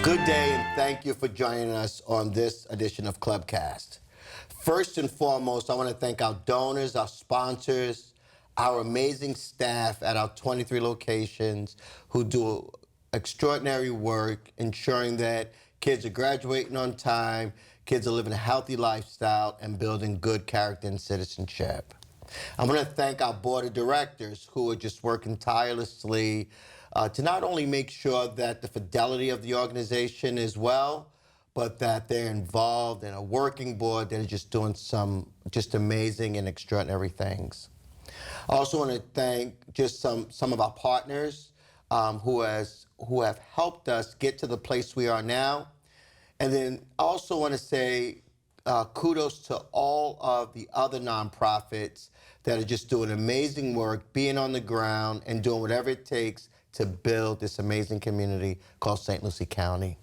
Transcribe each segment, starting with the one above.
Good day, and thank you for joining us on this edition of Clubcast. First and foremost, I want to thank our donors, our sponsors, our amazing staff at our 23 locations who do extraordinary work ensuring that kids are graduating on time, kids are living a healthy lifestyle, and building good character and citizenship. I want to thank our board of directors who are just working tirelessly to not only make sure that the fidelity of the organization is well, but that they're involved in a working board that is just doing some just amazing and extraordinary things. I also want to thank just some of our partners who have helped us get to the place we are now. And then I also want to say kudos to all of the other nonprofits that are just doing amazing work, being on the ground and doing whatever it takes to build this amazing community called St. Lucie County.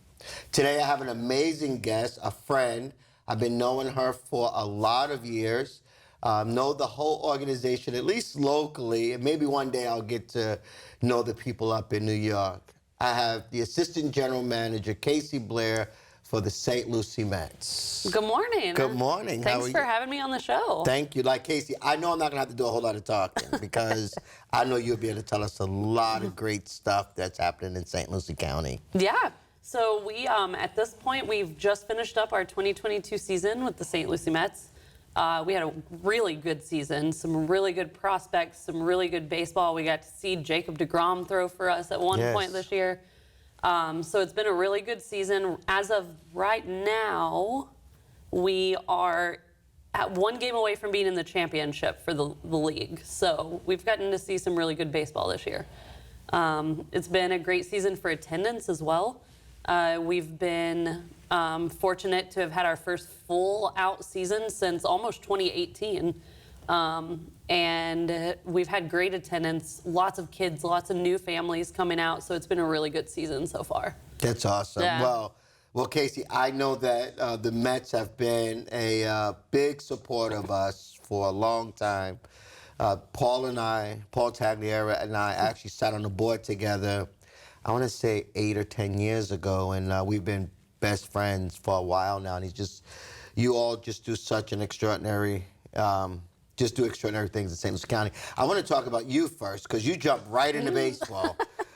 Today I have an amazing guest, a friend. I've been knowing her for a lot of years, know the whole organization, at least locally, and maybe one day I'll get to know the people up in New York. I have the Assistant General Manager, Kasey Blair, for the St. Lucie Mets. Good morning. Good morning. Thanks for having me on the show. Thank you. Like Kasey, I know I'm not going to have to do a whole lot of talking because I know you'll be able to tell us a lot of great stuff that's happening in St. Lucie County. Yeah. So we, at this point, we've just finished up our 2022 season with the St. Lucie Mets. We had a really good season, some really good prospects, some really good baseball. We got to see Jacob deGrom throw for us at one point this year. So it's been a really good season. As of right now, we are at one game away from being in the championship for the league. So we've gotten to see some really good baseball this year. It's been a great season for attendance as well. We've been fortunate to have had our first full out season since almost 2018. And we've had great attendance, lots of kids, lots of new families coming out. So it's been a really good season so far. That's awesome. Yeah. Well, Kasey, I know that the Mets have been a big support of us for a long time. Paul Tagliera and I actually sat on the board together, I want to say 8 or 10 years ago, and we've been best friends for a while now. And you all just do such an extraordinary just do extraordinary things in St. Lucie County. I want to talk about you first, because you jumped right into baseball.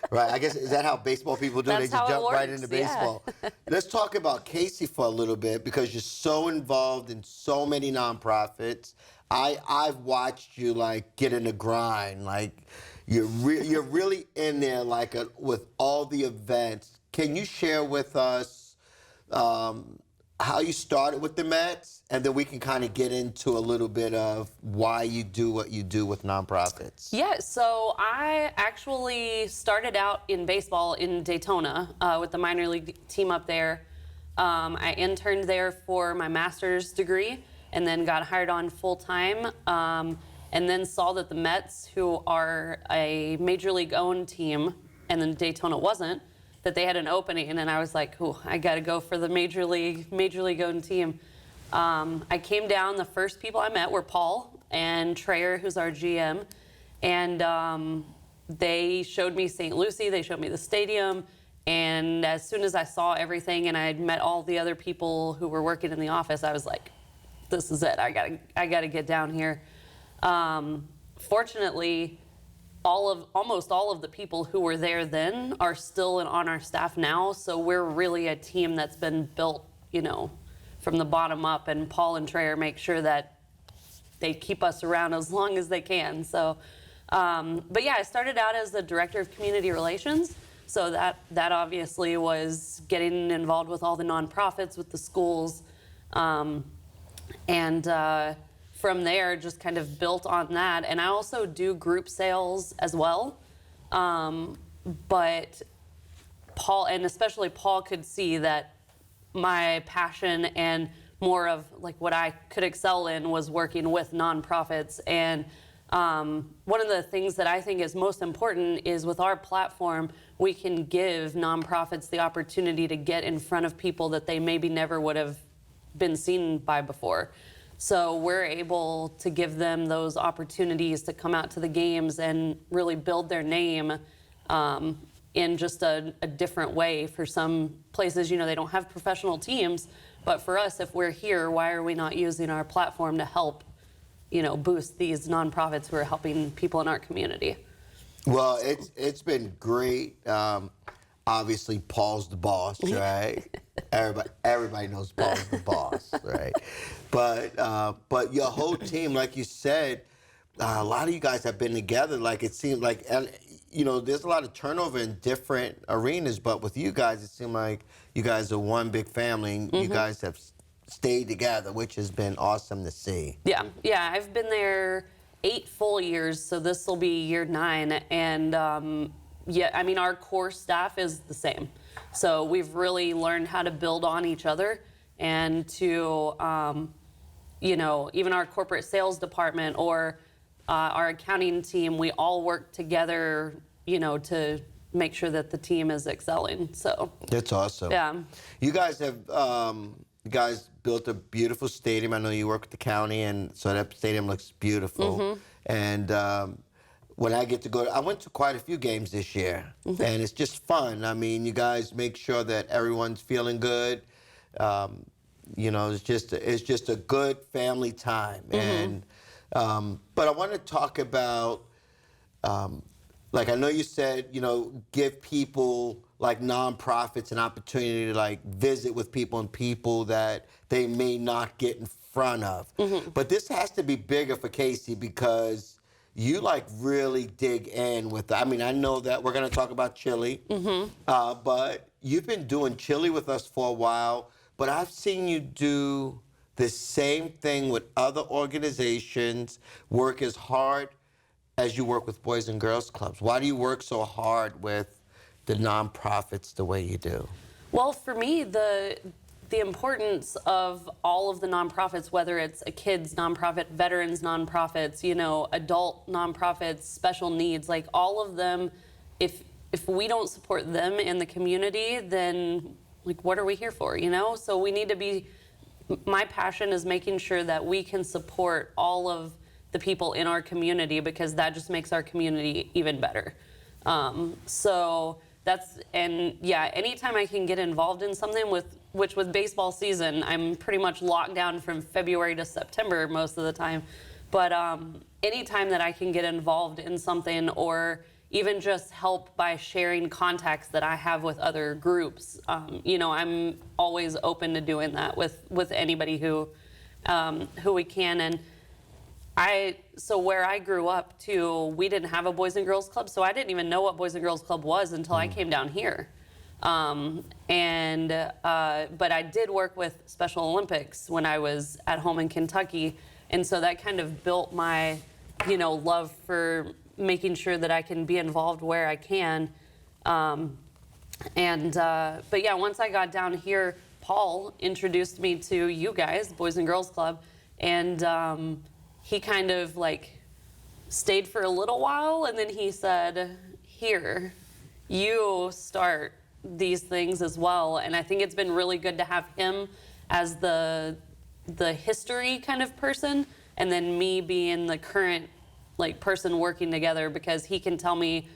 Right? I guess, is that how baseball people do? They just jump right into baseball. Yeah. Let's talk about Kasey for a little bit, because you're so involved in so many nonprofits. I've watched you get in the grind. You're really in there with all the events. Can you share with us how you started with the Mets, and then we can kind of get into a little bit of why you do what you do with nonprofits? Yeah, so I actually started out in baseball in Daytona with the minor league team up there. I interned there for my master's degree and then got hired on full-time, and then saw that the Mets, who are a major league owned team, and then Daytona wasn't, that they had an opening, and I was like, "Oh, I got to go for the major league owned team." I came down. The first people I met were Paul and Trayer, who's our GM, and they showed me St. Lucie. They showed me the stadium, and as soon as I saw everything and I had met all the other people who were working in the office, I was like, "This is it. I gotta get down here." Fortunately, almost all of the people who were there then are still on our staff now, so we're really a team that's been built, from the bottom up, and Paul and Trayer make sure that they keep us around as long as they can. So, but yeah, I started out as the director of community relations, so that obviously was getting involved with all the nonprofits, with the schools, and from there, just kind of built on that. And I also do group sales as well. But Paul, and especially Paul, could see that my passion and more of what I could excel in was working with nonprofits. And one of the things that I think is most important is with our platform, we can give nonprofits the opportunity to get in front of people that they maybe never would have been seen by before. So we're able to give them those opportunities to come out to the games and really build their name in just a different way. For some places, they don't have professional teams, but for us, if we're here, why are we not using our platform to help, boost these nonprofits who are helping people in our community? Well, it's been great. Obviously, Paul's the boss, right? Everybody knows Paul's the boss, right? But your whole team, like you said, a lot of you guys have been together. Like it seems like, and there's a lot of turnover in different arenas. But with you guys, it seemed like you guys are one big family. And you guys have stayed together, which has been awesome to see. Yeah. I've been there 8 full years, so this will be year 9, and our core staff is the same. So we've really learned how to build on each other, and to, even our corporate sales department or our accounting team, we all work together, to make sure that the team is excelling. So that's awesome. Yeah. You guys have built a beautiful stadium. I know you work with the county, and so that stadium looks beautiful. And when I get to go, I went to quite a few games this year, and it's just fun. I mean, you guys make sure that everyone's feeling good. It's just a good family time. And but I want to talk about, like I know you said, give people like nonprofits an opportunity to like visit with people and people that they may not get in front of. But this has to be bigger for Kasey, because you like really dig in with, I know that we're gonna talk about chili, but you've been doing chili with us for a while, but I've seen you do the same thing with other organizations, work as hard as you work with Boys and Girls Clubs. Why do you work so hard with the nonprofits the way you do? Well, for me, the importance of all of the nonprofits, whether it's a kids nonprofit, veterans nonprofits, adult nonprofits, special needs, like all of them, if we don't support them in the community, then like what are we here for, So we need to be, my passion is making sure that we can support all of the people in our community, because that just makes our community even better. Anytime I can get involved in something with baseball season, I'm pretty much locked down from February to September most of the time. But anytime that I can get involved in something, or even just help by sharing contacts that I have with other groups, I'm always open to doing that with anybody who we can. And where I grew up too, we didn't have a Boys and Girls Club, so I didn't even know what Boys and Girls Club was until I came down here. But I did work with Special Olympics when I was at home in Kentucky, and so that kind of built my, love for making sure that I can be involved where I can. But once I got down here, Paul introduced me to you guys, Boys and Girls Club, and he kind of like stayed for a little while, and then he said, here, you start these things as well. And I think it's been really good to have him as the history kind of person, and then me being the current like person working together, because he can tell me,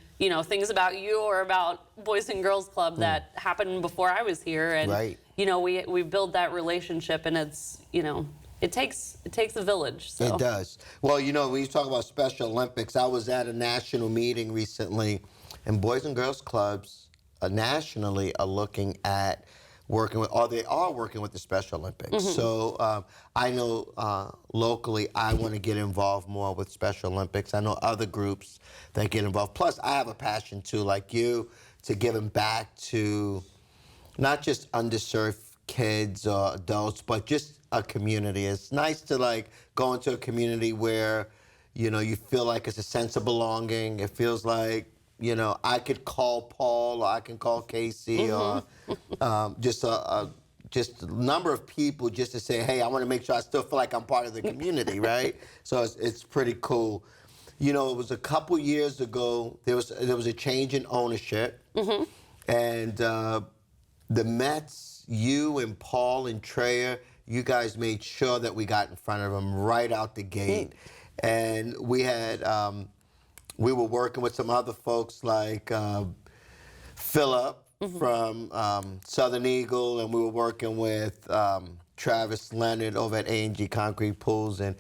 things about you or about Boys and Girls Club that happened before I was here. And, right. We build that relationship, and it's, it takes a village. So. It does. Well, when you talk about Special Olympics, I was at a national meeting recently, and Boys and Girls Clubs nationally are looking at they are working with the Special Olympics. So I know locally I want to get involved more with Special Olympics. I know other groups that get involved. Plus, I have a passion too, like you, to giving back to not just underserved kids or adults, but just a community. It's nice to like go into a community where, you feel like it's a sense of belonging. It feels like, I could call Paul, or I can call Kasey, or just a number of people just to say, hey, I want to make sure I still feel like I'm part of the community, right? So it's pretty cool. It was a couple years ago, there was a change in ownership, and the Mets, you and Paul and Treya, you guys made sure that we got in front of them right out the gate. And we had, we were working with some other folks like Philip from Southern Eagle, and we were working with Travis Leonard over at A&G Concrete Pools, and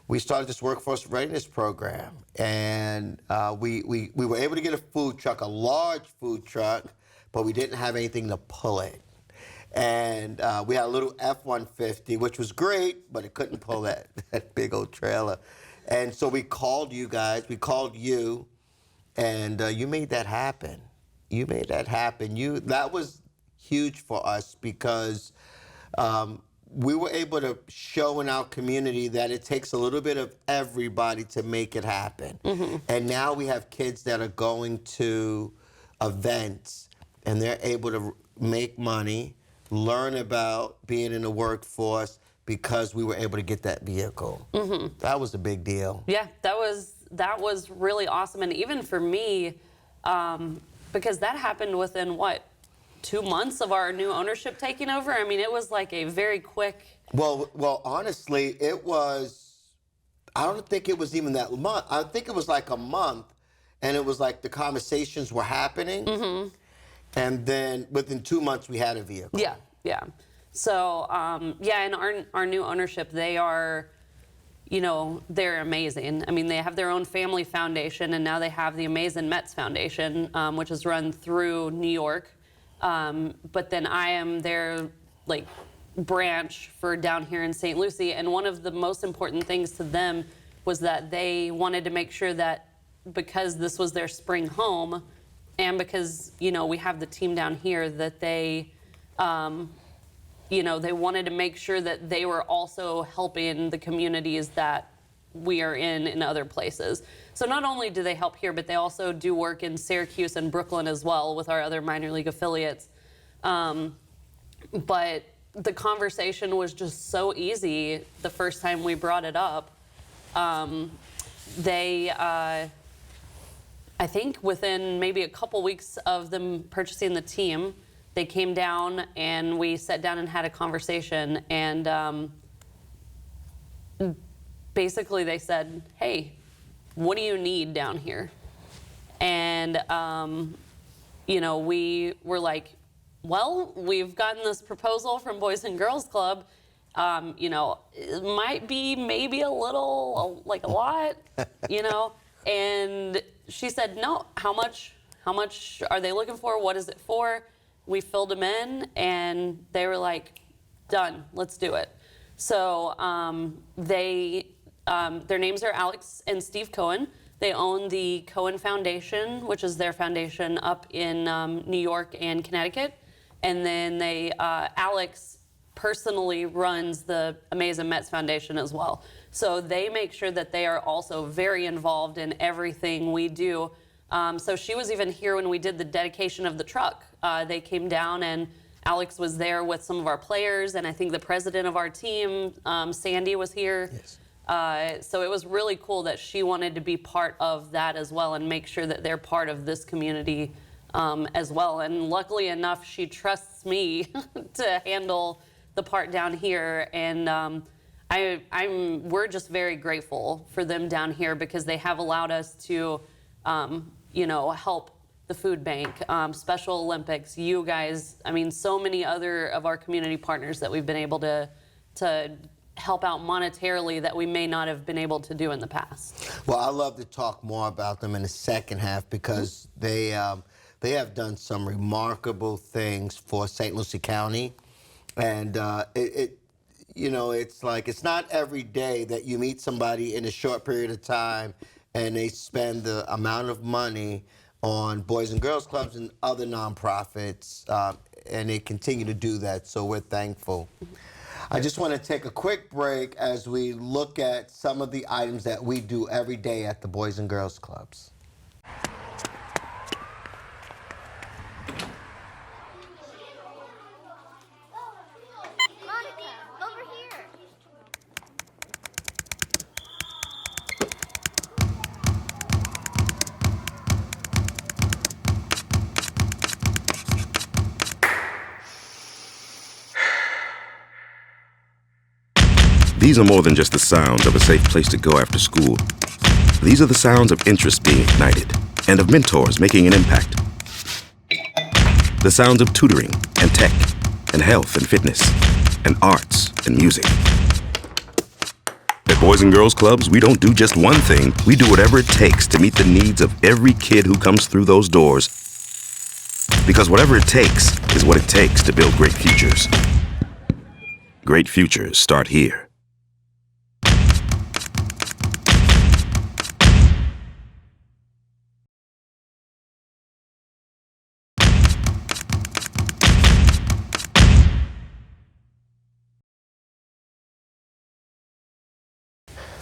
we started this workforce readiness program. And we were able to get a food truck, a large food truck, but we didn't have anything to pull it. And we had a little F-150, which was great, but it couldn't pull that big old trailer. And so we called you guys, we called you, and you made that happen. You made that happen. That was huge for us because we were able to show in our community that it takes a little bit of everybody to make it happen. And now we have kids that are going to events and they're able to make money, learn about being in the workforce because we were able to get that vehicle. That was a big deal. Yeah, that was really awesome. And even for me, because that happened within, what, 2 months of our new ownership taking over? I mean, it was like a very quick... Well, honestly, it was, I don't think it was even that month. I think it was like a month, and it was like the conversations were happening, and then within 2 months, we had a vehicle. Yeah, yeah. So, yeah, and our new ownership, they are... You know, they're amazing. I mean, they have their own family foundation, and now they have the Amazing Mets Foundation, which is run through New York. But then I am their branch for down here in St. Lucie. And one of the most important things to them was that they wanted to make sure that because this was their spring home, and because we have the team down here, that they. They wanted to make sure that they were also helping the communities that we are in other places. So not only do they help here, but they also do work in Syracuse and Brooklyn as well with our other minor league affiliates. But the conversation was just so easy the first time we brought it up. I think within maybe a couple weeks of them purchasing the team, they came down and we sat down and had a conversation, and basically they said, hey, what do you need down here? And, we were like, well, we've gotten this proposal from Boys and Girls Club. It might be maybe a little, like a lot, and she said, no, how much are they looking for? What is it for? We filled them in, and they were like, done, let's do it. So their names are Alex and Steve Cohen. They own the Cohen Foundation, which is their foundation up in New York and Connecticut. And then Alex personally runs the Amazing Mets Foundation as well. So they make sure that they are also very involved in everything we do. So she was even here when we did the dedication of the truck. They came down, and Alex was there with some of our players, and I think the president of our team, Sandy, was here. Yes. So it was really cool that she wanted to be part of that as well and make sure that they're part of this community as well. And luckily enough, she trusts me to handle the part down here. And we're just very grateful for them down here because they have allowed us to help the food bank, Special Olympics, you guys, so many other of our community partners that we've been able to help out monetarily that we may not have been able to do in the past. Well, I'd love to talk more about them in the second half because they have done some remarkable things for St. Lucie County. And it's like, it's not every day that you meet somebody in a short period of time and they spend the amount of money on Boys and Girls Clubs and other nonprofits, and they continue to do that, so we're thankful. I just want to take a quick break as we look at some of the items that we do every day at the Boys and Girls Clubs. These are more than just the sounds of a safe place to go after school. These are the sounds of interest being ignited and of mentors making an impact. The sounds of tutoring and tech and health and fitness and arts and music. At Boys and Girls Clubs, we don't do just one thing. We do whatever it takes to meet the needs of every kid who comes through those doors. Because whatever it takes is what it takes to build great futures. Great futures start here.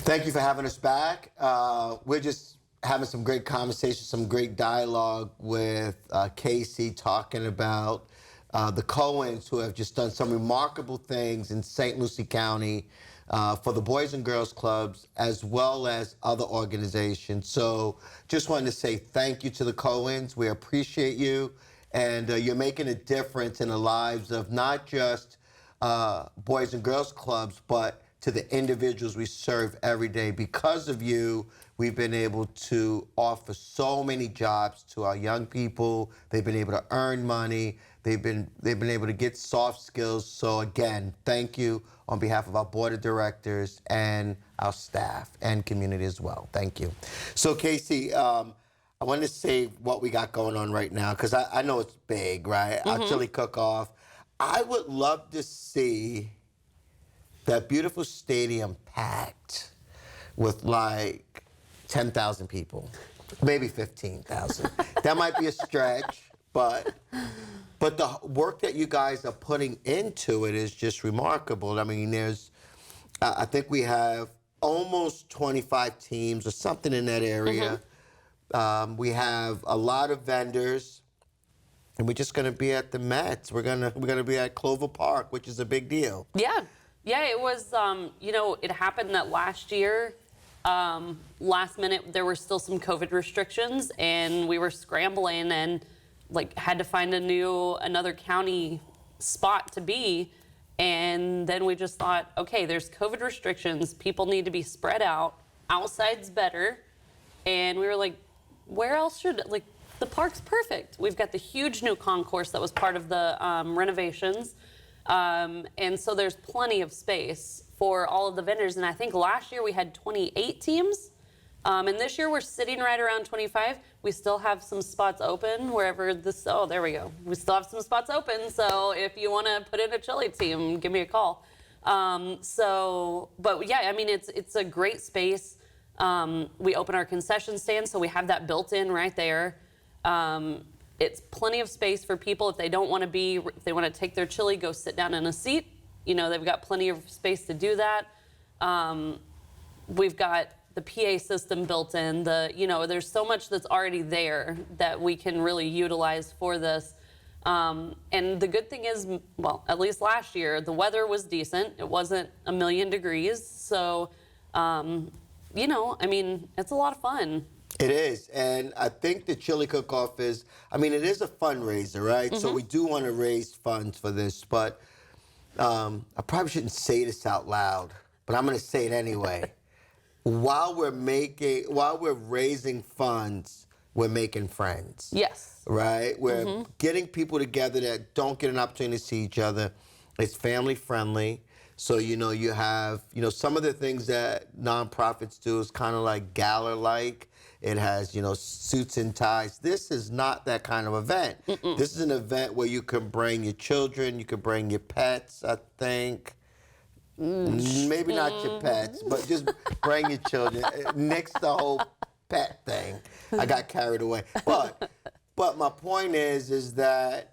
Thank you for having us back. We're just having some great conversations, some great dialogue with Kasey, talking about the Cohens, who have just done some remarkable things in St. Lucie County for the Boys and Girls Clubs, as well as other organizations. So just wanted to say thank you to the Cohens. We appreciate you, and you're making a difference in the lives of not just Boys and Girls Clubs, but to the individuals we serve every day. Because of you, we've been able to offer so many jobs to our young people. They've been able to earn money. They've been able to get soft skills. So again, thank you on behalf of our board of directors and our staff and community as well. Thank you. So Kasey, I want to say what we got going on right now, because I know it's big, right? Our chili cook-off. I would love to see that beautiful stadium packed with like 10,000 people, maybe 15,000. That might be a stretch, but the work that you guys are putting into it is just remarkable. I mean, I think we have almost 25 teams or something in that area. We have a lot of vendors, and we're just gonna be at the Mets. We're gonna be at Clover Park, which is a big deal. Yeah, it was, it happened that last year, last minute, there were still some COVID restrictions, and we were scrambling and had to find another county spot to be. And then we just thought, okay, there's COVID restrictions. People need to be spread out. Outside's better. And we were like, where else the park's perfect. We've got the huge new concourse that was part of the renovations. And so there's plenty of space for all of the vendors. And I think last year we had 28 teams. And this year we're sitting right around 25. We still have some spots open wherever there we go. We still have some spots open. So if you want to put in a chili team, give me a call. But yeah, I mean, it's a great space. We open our concession stand, so we have that built in right there. It's plenty of space for people if they want to take their chili, go sit down in a seat. They've got plenty of space to do that. We've got the PA system built in. There's so much that's already there that we can really utilize for this. And the good thing is, well, at least last year, the weather was decent. It wasn't 1,000,000 degrees. So, it's a lot of fun. It is, and I think the chili cook-off it is a fundraiser, right? So we do want to raise funds for this, but I probably shouldn't say this out loud, but I'm going to say it anyway. While we're raising funds, we're making friends. Yes. Right? We're getting people together that don't get an opportunity to see each other. It's family friendly. So, you have, some of the things that nonprofits do is kind of like gala-like. It has, suits and ties. This is not that kind of event. This is an event where you can bring your children, you can bring your pets, I think. Maybe not your pets, but just bring your children. Nix the whole pet thing. I got carried away. But my point is that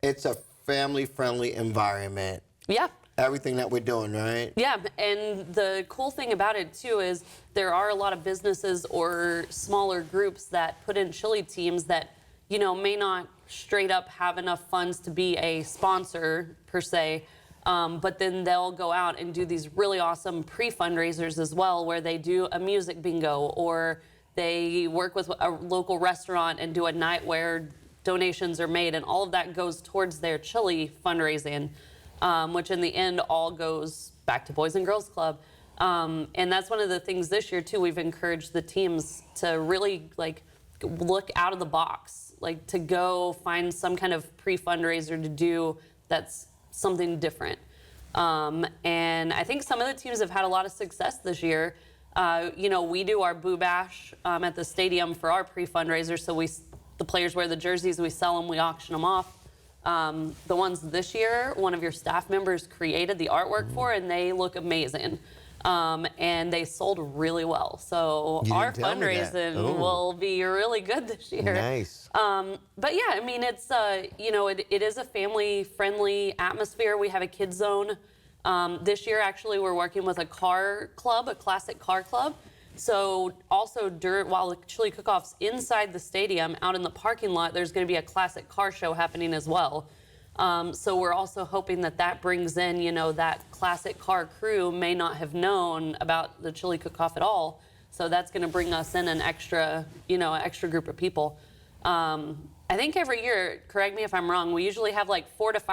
it's a family-friendly environment. Yeah. Everything that we're doing, right? Yeah, and the cool thing about it too is there are a lot of businesses or smaller groups that put in chili teams that, may not straight up have enough funds to be a sponsor per se, but then they'll go out and do these really awesome pre-fundraisers as well, where they do a music bingo, or they work with a local restaurant and do a night where donations are made, and all of that goes towards their chili fundraising. Which in the end all goes back to Boys and Girls Club. And that's one of the things this year too, we've encouraged the teams to really look out of the box like to go find some kind of pre-fundraiser to do that's something different. And I think some of the teams have had a lot of success this year. You know, we do our Boo Bash at the stadium for our pre-fundraiser, so the players wear the jerseys, we sell them, we auction them off. The ones this year, one of your staff members created the artwork for, and they look amazing. And they sold really well. So our fundraising will be really good this year. Nice. But yeah, I mean, it's, you know, it is a family-friendly atmosphere. We have a kids zone. This year, actually, we're working with a car club, a classic car club. So also while the chili cook-off's inside the stadium, out in the parking lot, there's going to be a classic car show happening as well. So we're also hoping that brings in, you know, that classic car crew may not have known about the chili cook-off at all. So that's going to bring us in an extra, you know, extra group of people. I think every year, correct me if I'm wrong, we usually have like 4,000 to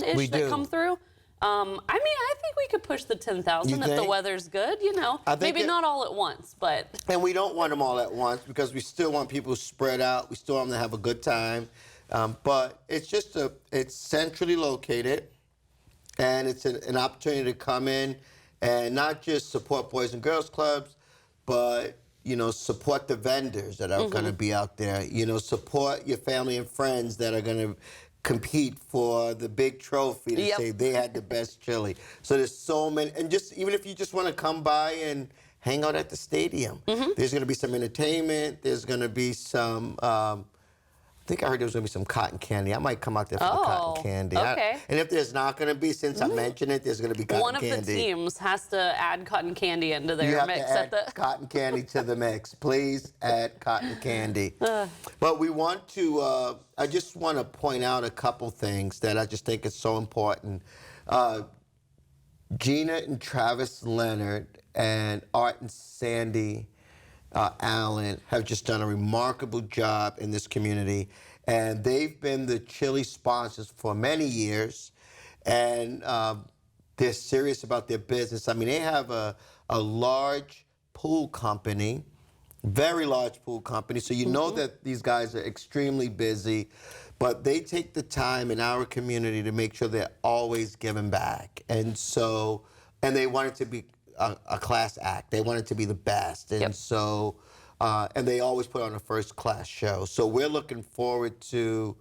5,000-ish that come through. I mean, I think we could push the 10,000 if the weather's good, you know. Maybe not all at once, but. And we don't want them all at once because we still want people spread out. We still want them to have a good time. But it's just it's centrally located, and it's an opportunity to come in and not just support Boys and Girls Clubs, but, you know, support the vendors that are going to be out there. You know, support your family and friends that are going to compete for the big trophy to say they had the best chili. So there's so many, and just even if you just want to come by and hang out at the stadium, there's going to be some entertainment. There's going to be some. I think I heard there was going to be some cotton candy. I might come out there for the cotton candy. Okay. And if there's not going to be, since I mentioned it, there's going to be cotton candy. One of the teams has to add cotton candy into their you have mix. To add cotton candy to the mix. Please add cotton candy. But we want to, I just want to point out a couple things that I just think is so important. Gina and Travis Leonard and Art and Sandy Allen have just done a remarkable job in this community, and they've been the chili sponsors for many years, and they're serious about their business. I mean, they have a large pool company, very large pool company, so you know that these guys are extremely busy, but they take the time in our community to make sure they're always giving back, and so, and they want it to be a class act. They want it to be the best. And so, and they always put on a first class show. So we're looking forward to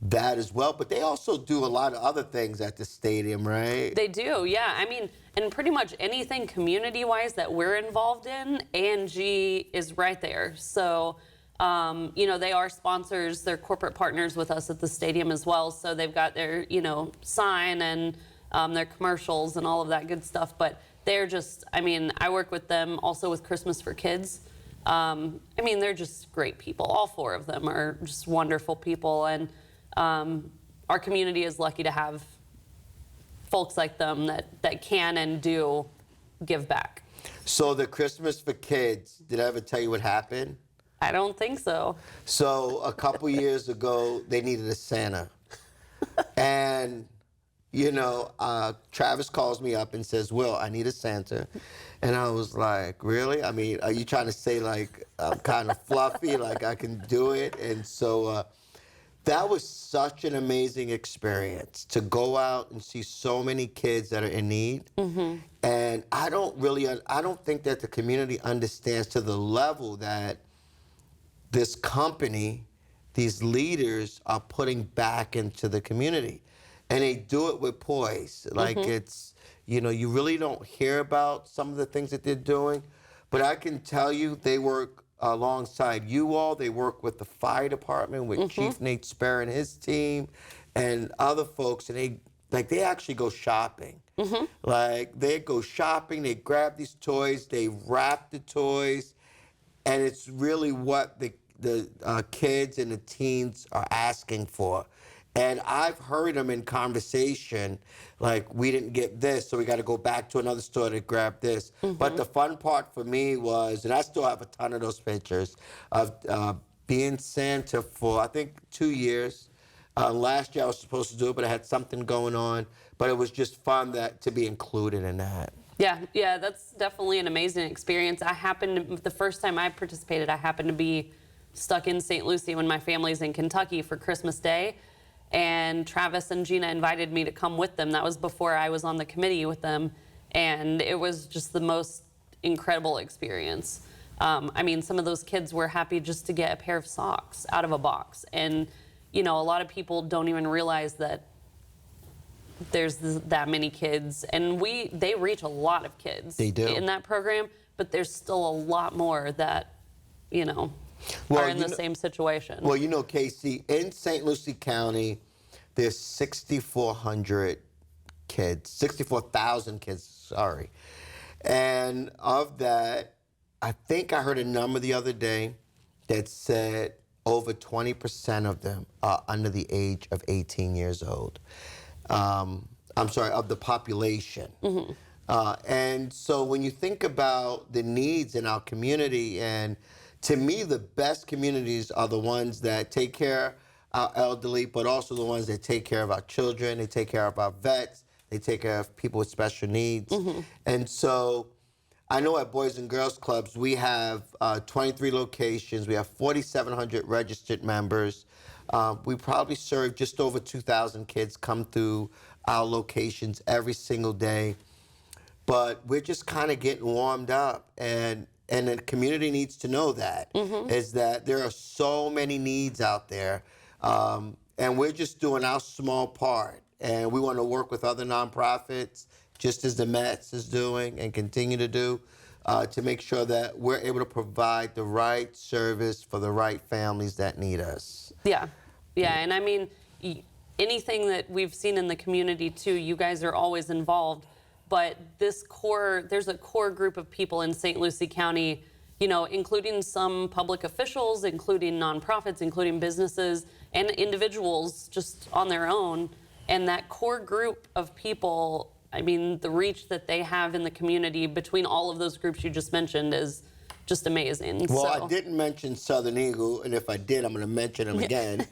that as well. But they also do a lot of other things at the stadium, right? They do, yeah. I mean, and pretty much anything community-wise that we're involved in, A&G is right there. So, you know, they are sponsors. They're corporate partners with us at the stadium as well. So they've got their, you know, sign and their commercials and all of that good stuff. But they're just, I mean, I work with them also with Christmas for Kids. I mean, they're just great people. All four of them are just wonderful people. And our community is lucky to have folks like them that can and do give back. So the Christmas for Kids, did I ever tell you what happened? I don't think so. So a couple years ago, they needed a Santa. And you know, Travis calls me up and says, Will, I need a Santa. And I was like, really? I mean, are you trying to say, like, I'm kind of fluffy, like I can do it? And so that was such an amazing experience to go out and see so many kids that are in need. And I don't think that the community understands to the level that this company, these leaders are putting back into the community. And they do it with poise. Like it's, you know, you really don't hear about some of the things that they're doing, but I can tell you they work alongside you all. They work with the fire department, with Chief Nate Sparrow and his team, and other folks, and they actually go shopping. Like they go shopping, they grab these toys, they wrap the toys, and it's really what the kids and the teens are asking for. And I've heard them in conversation, like, we didn't get this, so we got to go back to another store to grab this. But the fun part for me was, and I still have a ton of those pictures, of being Santa for, I think, 2 years. Last year I was supposed to do it, but I had something going on. But it was just fun to be included in that. Yeah, that's definitely an amazing experience. The first time I participated, I happened to be stuck in St. Lucie when my family's in Kentucky for Christmas Day. And Travis and Gina invited me to come with them. That was before I was on the committee with them. And it was just the most incredible experience. I mean, some of those kids were happy just to get a pair of socks out of a box. And, you know, a lot of people don't even realize that there's that many kids. And they reach a lot of kids in that program, but there's still a lot more that, you know, are in the same situation. Well, you know, Kasey, in St. Lucie County, there's 6,400 kids, 64,000 kids, sorry. And of that, I think I heard a number the other day that said over 20% of them are under the age of 18 years old. I'm sorry, of the population. And so when you think about the needs in our community, and to me, the best communities are the ones that take care of our elderly, but also the ones that take care of our children, they take care of our vets, they take care of people with special needs. And so I know at Boys and Girls Clubs, we have 23 locations, we have 4,700 registered members. We probably serve just over 2,000 kids come through our locations every single day. But we're just kind of getting warmed up, and the community needs to know that, is that there are so many needs out there, and we're just doing our small part. And we want to work with other nonprofits, just as the Mets is doing and continue to do, to make sure that we're able to provide the right service for the right families that need us. Yeah, and I mean, anything that we've seen in the community too, you guys are always involved. But there's a core group of people in St. Lucie County, you know, including some public officials, including nonprofits, including businesses, and individuals just on their own. And that core group of people, I mean, the reach that they have in the community between all of those groups you just mentioned is just amazing. Well, I didn't mention Southern Eagle, and if I did, I'm going to mention him again.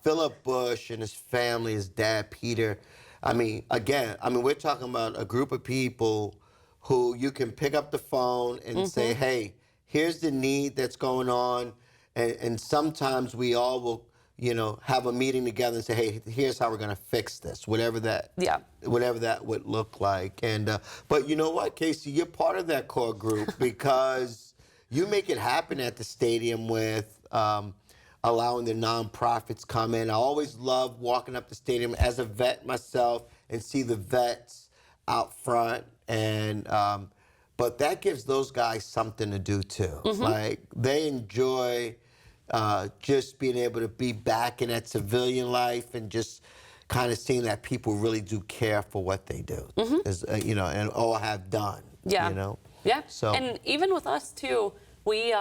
Philip Bush and his family, his dad, Peter. I mean, again, we're talking about a group of people who you can pick up the phone and say, hey, here's the need that's going on. And sometimes we all will, you know, have a meeting together and say, hey, here's how we're going to fix this, whatever that would look like. And but you know what, Kasey, you're part of that core group because you make it happen at the stadium with allowing the nonprofits come in. I always love walking up the stadium as a vet myself and see the vets out front. And but that gives those guys something to do too. Like they enjoy just being able to be back in that civilian life and just kind of seeing that people really do care for what they do, as, you know, and all have done. You know. So, and even with us too, we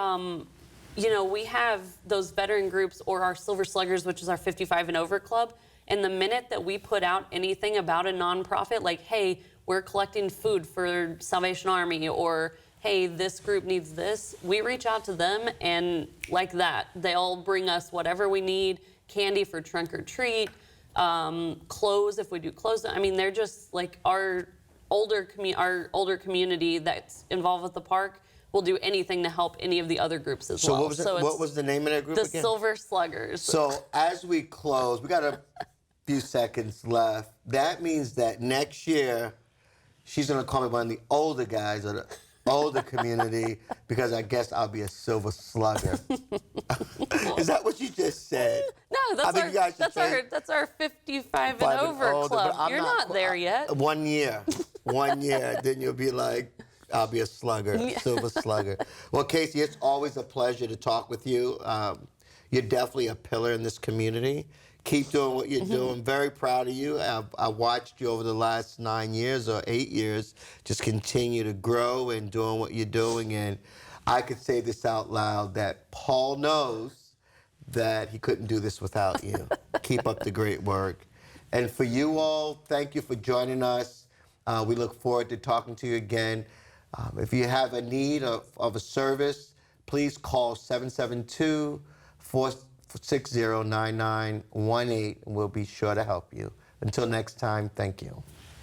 you know, we have those veteran groups or our Silver Sluggers, which is our 55 and over club. And the minute that we put out anything about a nonprofit, like, hey, we're collecting food for Salvation Army, or hey, this group needs this, we reach out to them, and like that, they'll bring us whatever we need, candy for trunk or treat, clothes if we do clothes. I mean, they're just like our older community that's involved with the park. Will do anything to help any of the other groups as well. What was the name of that group again? The Silver Sluggers. So as we close, we got a few seconds left. That means that next year, she's going to call me one of the older guys of the older community because I guess I'll be a Silver Slugger. Is that what you just said? No, that's our 55 and over club. You're not there yet. 1 year. 1 year. Then you'll be like, I'll be a slugger, Silver Slugger. Well, Kasey, it's always a pleasure to talk with you. You're definitely a pillar in this community. Keep doing what you're doing. Very proud of you. I watched you over the last 9 years or 8 years just continue to grow and doing what you're doing. And I could say this out loud, that Paul knows that he couldn't do this without you. Keep up the great work. And for you all, thank you for joining us. We look forward to talking to you again. If you have a need of a service, please call 772-460-9918, and we'll be sure to help you. Until next time, thank you.